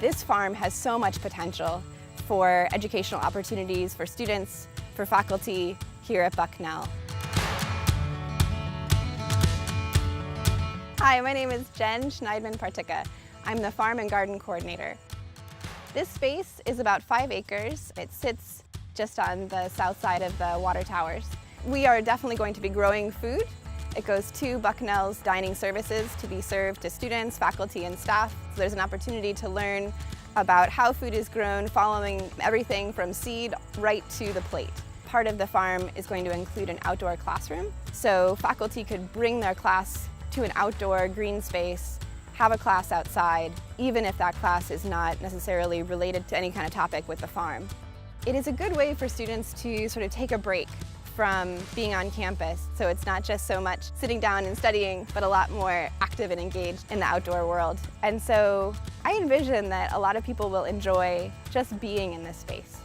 This farm has so much potential for educational opportunities for students, for faculty here at Bucknell. Hi, my name is Jen Schneidman Partica. I'm the Farm and Garden Coordinator. This space is about 5 acres. It sits just on the south side of the water towers. We are definitely going to be growing food. It goes to Bucknell's dining services to be served to students, faculty, and staff. So there's an opportunity to learn about how food is grown, following everything from seed right to the plate. Part of the farm is going to include an outdoor classroom, so faculty could bring their class to an outdoor green space, have a class outside, even if that class is not necessarily related to any kind of topic with the farm. It is a good way for students to sort of take a break from being on campus, so it's not just so much sitting down and studying, but a lot more active and engaged in the outdoor world. And so I envision that a lot of people will enjoy just being in this space.